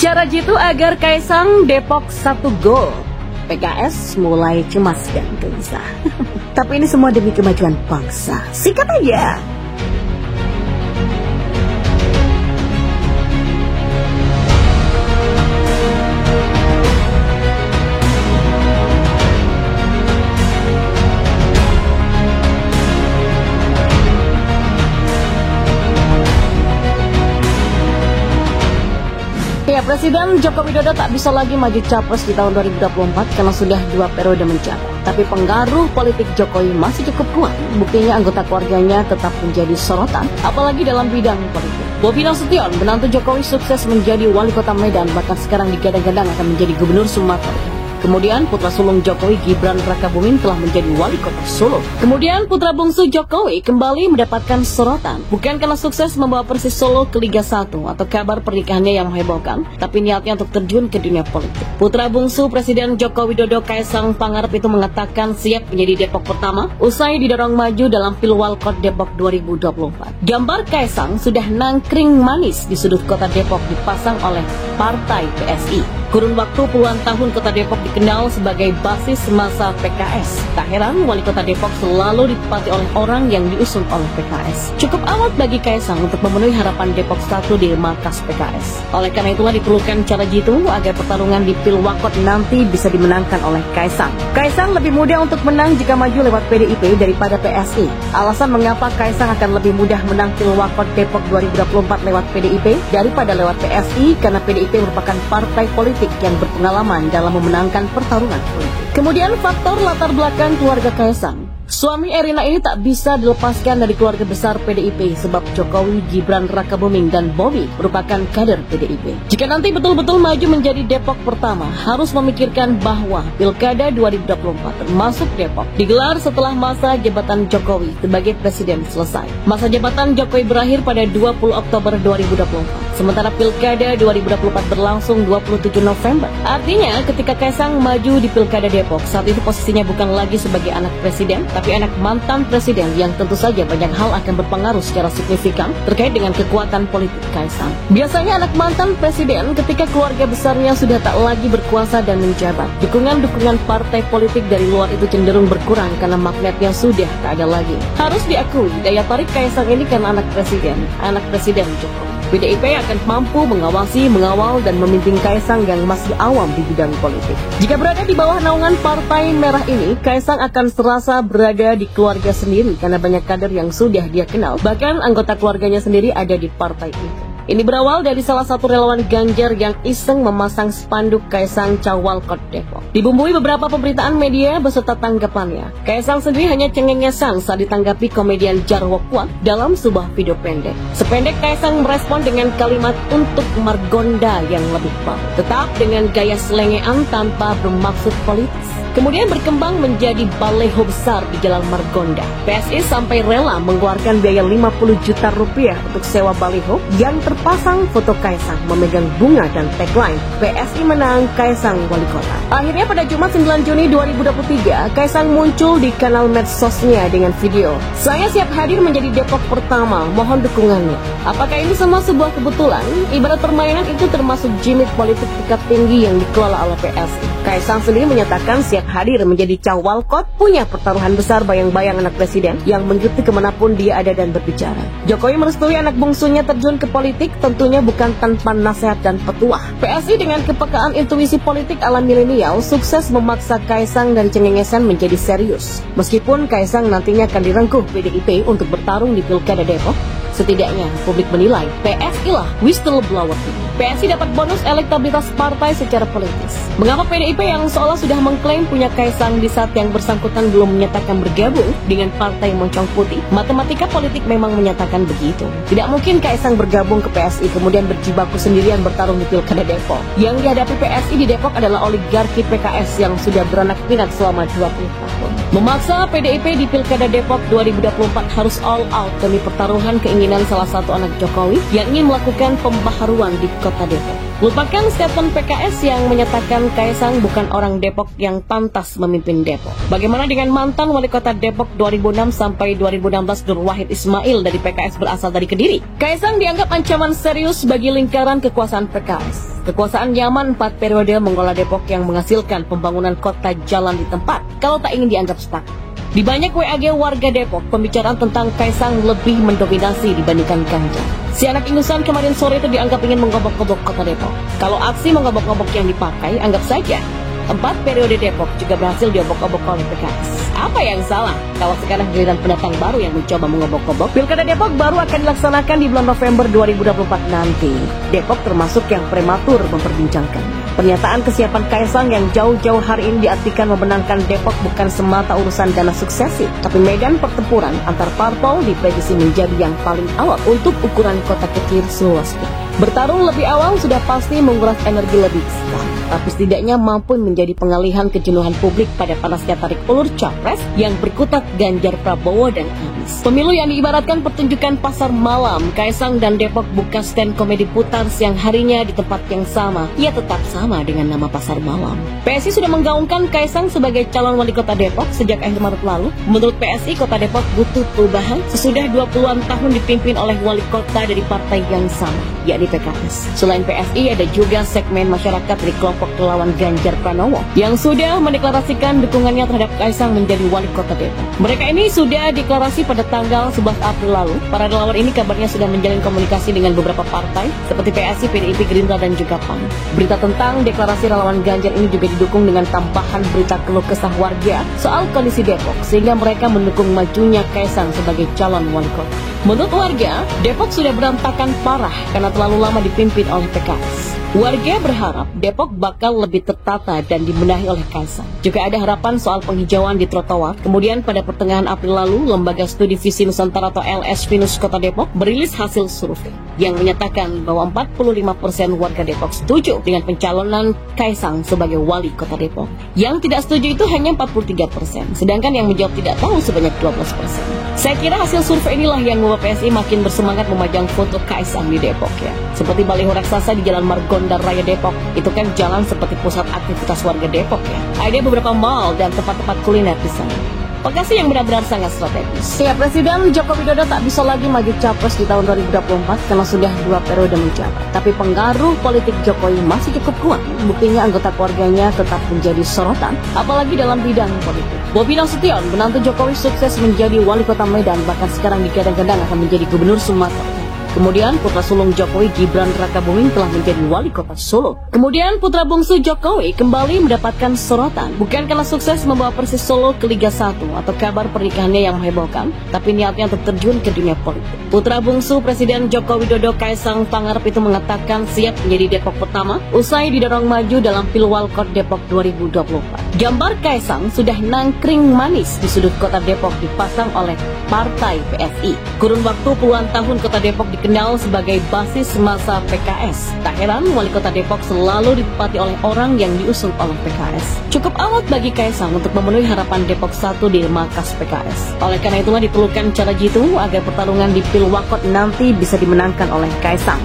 Cara jitu agar Kaisang Depok 1 gol. PKS mulai cemas dan gelisah. Tapi ini semua demi kemajuan bangsa. Sikat aja. Ya, Presiden Joko Widodo tak bisa lagi maju capres di tahun 2024 karena sudah 2 periode menjabat. Tapi pengaruh politik Jokowi masih cukup kuat. Buktinya anggota keluarganya tetap menjadi sorotan, apalagi dalam bidang politik. Bobi Nasution, menantu Jokowi, sukses menjadi wali kota Medan, bahkan sekarang digadang-gadang akan menjadi gubernur Sumatera. Kemudian putra sulung Jokowi, Gibran Rakabuming, telah menjadi wali kota Solo. Kemudian putra bungsu Jokowi kembali mendapatkan sorotan, bukan karena sukses membawa Persis Solo ke Liga 1 atau kabar pernikahannya yang menghebohkan, tapi niatnya untuk terjun ke dunia politik. Putra bungsu Presiden Joko Widodo, Kaisang Pangarep, itu mengatakan siap menjadi Depok pertama usai didorong maju dalam Pilwalkot Depok 2024. Gambar Kaisang sudah nangkring manis di sudut kota Depok dipasang oleh Partai PSI. Kurun waktu puluhan tahun kota Depok dikenal sebagai basis massa PKS. Tak heran wali kota Depok selalu ditempati oleh orang yang diusung oleh PKS. Cukup amat bagi Kaisang untuk memenuhi harapan Depok 1 di markas PKS. Oleh karena itulah diperlukan cara jitu agar pertarungan di Pilwakot nanti bisa dimenangkan oleh Kaisang. Kaisang lebih mudah untuk menang jika maju lewat PDIP daripada PSI. Alasan mengapa Kaisang akan lebih mudah menang Pilwakot Depok 2024 lewat PDIP daripada lewat PSI karena PDIP merupakan partai politik yang berpengalaman dalam memenangkan pertarungan politik. Kemudian faktor latar belakang keluarga Kaisang. Suami Erina ini tak bisa dilepaskan dari keluarga besar PDIP sebab Jokowi, Gibran Rakabuming, dan Bobi merupakan kader PDIP. Jika nanti betul-betul maju menjadi Depok pertama, harus memikirkan bahwa Pilkada 2024 termasuk Depok digelar setelah masa jabatan Jokowi sebagai presiden selesai. Masa jabatan Jokowi berakhir pada 20 Oktober 2024. Sementara Pilkada 2024 berlangsung 27 November. Artinya ketika Kaisang maju di Pilkada Depok, saat itu posisinya bukan lagi sebagai anak presiden, tapi anak mantan presiden yang tentu saja banyak hal akan berpengaruh secara signifikan terkait dengan kekuatan politik Kaisang. Biasanya anak mantan presiden ketika keluarga besarnya sudah tak lagi berkuasa dan menjabat, dukungan-dukungan partai politik dari luar itu cenderung berkurang karena magnetnya sudah tak ada lagi. Harus diakui, daya tarik Kaisang ini karena anak presiden Jokowi. PDIP akan mampu mengawasi, mengawal, dan memimpin Kaisang yang masih awam di bidang politik. Jika berada di bawah naungan Partai Merah ini, Kaisang akan serasa berada di keluarga sendiri karena banyak kader yang sudah dia kenal. Bahkan anggota keluarganya sendiri ada di partai itu. Ini berawal dari salah satu relawan Ganjar yang iseng memasang spanduk Kaisang Cawalkot Depok. Dibumbui beberapa pemberitaan media beserta tanggapannya. Kaisang sendiri hanya cengengesan saat ditanggapi komedian Jarwo Kuat dalam sebuah video pendek. Sependek Kaisang merespon dengan kalimat untuk Margonda yang lebih paham, tetap dengan gaya selengean tanpa bermaksud politis. Kemudian berkembang menjadi baleho besar di Jalan Margonda. PSI sampai rela mengeluarkan biaya 50 juta rupiah untuk sewa baleho yang terpasang foto Kaisang memegang bunga dan tagline PSI menang, Kaisang wali kota. Akhirnya pada Jumat 9 Juni 2023, Kaisang muncul di kanal medsosnya dengan video, "Saya siap hadir menjadi Depok pertama, mohon dukungannya." Apakah ini semua sebuah kebetulan? Ibarat permainan itu termasuk gimmick politik tingkat tinggi yang dikelola oleh PSI. Kaisang sendiri menyatakan siap hadir menjadi Cawalkot, punya pertaruhan besar bayang-bayang anak presiden yang mengikuti kemanapun dia ada dan berbicara. Jokowi merestui anak bungsunya terjun ke politik, tentunya bukan tanpa nasihat dan petuah. PSI dengan kepekaan intuisi politik ala milenial sukses memaksa Kaisang dan cengengesan menjadi serius. Meskipun Kaisang nantinya akan direngkuh PDIP untuk bertarung di Pilkada Depok, setidaknya publik menilai PSI lah whistleblower. PSI dapat bonus elektabilitas partai secara politis. Mengapa PDIP yang seolah sudah mengklaim punya Kaisang di saat yang bersangkutan belum menyatakan bergabung dengan Partai Moncong Putih? Matematika politik memang menyatakan begitu. Tidak mungkin Kaisang bergabung ke PSI kemudian berjibaku sendirian bertarung di Pilkada Depok. Yang dihadapi PSI di Depok adalah oligarki PKS yang sudah beranak pinak selama 20 tahun. Memaksa PDIP di Pilkada Depok 2024 harus all out demi pertaruhan keinginan salah satu anak Jokowi yang ingin melakukan pembaharuan di Kota Depok. Lupakan statement PKS yang menyatakan Kaisang bukan orang Depok yang pantas memimpin Depok. Bagaimana dengan mantan wali kota Depok 2006 sampai 2016 Nur Wahid Ismail dari PKS berasal dari Kediri? Kaisang dianggap ancaman serius bagi lingkaran kekuasaan PKS. Kekuasaan nyaman 4 periode mengelola Depok yang menghasilkan pembangunan kota jalan di tempat kalau tak ingin dianggap stuck. Di banyak WAG warga Depok, pembicaraan tentang Kaisang lebih mendominasi dibandingkan Ganjar. Si anak ingusan kemarin sore itu dianggap ingin menggobok-gobok kota Depok. Kalau aksi menggobok-gobok yang dipakai, anggap saja 4 periode Depok juga berhasil diobok-obok oleh PKS. Apa yang salah kalau sekarang giliran pendatang baru yang mencoba mengobok-obok? Pilkada Depok baru akan dilaksanakan di bulan November 2024 nanti. Depok termasuk yang prematur memperbincangkan. Pernyataan kesiapan Kaisang yang jauh-jauh hari ini diartikan memenangkan Depok bukan semata urusan dana suksesi, tapi medan pertempuran antar parpol diprediksi menjadi yang paling awal untuk ukuran kota kecil seluas itu. Bertarung lebih awal sudah pasti menguras energi lebih besar, tapi setidaknya mampu menjadi pengalihan kejenuhan publik pada panasnya tarik ulur capres yang berkutat Ganjar Prabowo dan Anies. Pemilu yang diibaratkan pertunjukan pasar malam, Kaisang dan Depok bukan stand komedi putar siang harinya di tempat yang sama, ia tetap sama dengan nama pasar malam. PSI sudah menggaungkan Kaisang sebagai calon wali kota Depok sejak akhir Maret lalu. Menurut PSI, kota Depok butuh perubahan sesudah 20-an tahun dipimpin oleh wali kota dari partai yang sama, yakni PKS. Selain PSI, ada juga segmen masyarakat dari kelompok relawan Ganjar Pranowo yang sudah mendeklarasikan dukungannya terhadap Kaisang menjadi wali kota Depok. Mereka ini sudah deklarasi pada tanggal 11 April lalu. Para relawan ini kabarnya sudah menjalin komunikasi dengan beberapa partai seperti PSI, PDIP, Gerindra, dan juga PAN. Berita tentang deklarasi relawan Ganjar ini juga didukung dengan tambahan berita keluh kesah warga soal kondisi Depok, sehingga mereka mendukung majunya Kaisang sebagai calon wali kota. Menurut warga, Depok sudah berantakan parah karena terlalu lama dipimpin oleh PKS. Warga berharap Depok bakal lebih tertata dan dibenahi oleh Kaisang. Juga ada harapan soal penghijauan di trotoar. Kemudian pada pertengahan April lalu, Lembaga Studi Visi Nusantara atau LS Finus Kota Depok merilis hasil survei yang menyatakan bahwa 45% warga Depok setuju dengan pencalonan Kaisang sebagai wali kota Depok. Yang tidak setuju itu hanya 43%, sedangkan yang menjawab tidak tahu sebanyak 12%. Saya kira hasil survei inilah yang membuat PSI makin bersemangat memajang foto Kaisang di Depok ya. Seperti baliho raksasa di Jalan Margonda Raya Depok, itu kan jalan seperti pusat aktivitas warga Depok ya. Ada beberapa mall dan tempat-tempat kuliner di sana. Lokasi yang benar-benar sangat strategis. Ya, Presiden Joko Widodo tak bisa lagi maju capres di tahun 2024 karena sudah 2 periode menjabat. Tapi pengaruh politik Jokowi masih cukup kuat. Buktinya anggota keluarganya tetap menjadi sorotan, apalagi dalam bidang politik. Bobi Nasution, menantu Jokowi, sukses menjadi wali kota Medan, bahkan sekarang digadang-gadang akan menjadi gubernur Sumatera. Kemudian putra sulung Jokowi, Gibran Rakabuming, telah menjadi wali kota Solo. Kemudian putra bungsu Jokowi kembali mendapatkan sorotan, bukan karena sukses membawa Persis Solo ke Liga 1 atau kabar pernikahannya yang menghebohkan, tapi niatnya untuk terjun ke dunia politik. Putra bungsu Presiden Joko Widodo, Kaisang Pangarep, itu mengatakan siap menjadi Depok pertama usai didorong maju dalam Pilwalkot Depok 2024. Gambar Kaisang sudah nangkring manis di sudut kota Depok dipasang oleh Partai PSI. Kurun waktu puluhan tahun kota Depok dikenal sebagai basis masa PKS. Tak heran wali kota Depok selalu ditempati oleh orang yang diusung oleh PKS. Cukup amat bagi Kaisang untuk memenuhi harapan Depok 1 di markas PKS. Oleh karena itulah diperlukan cara jitu agar pertarungan di Pilwalkot nanti bisa dimenangkan oleh Kaisang.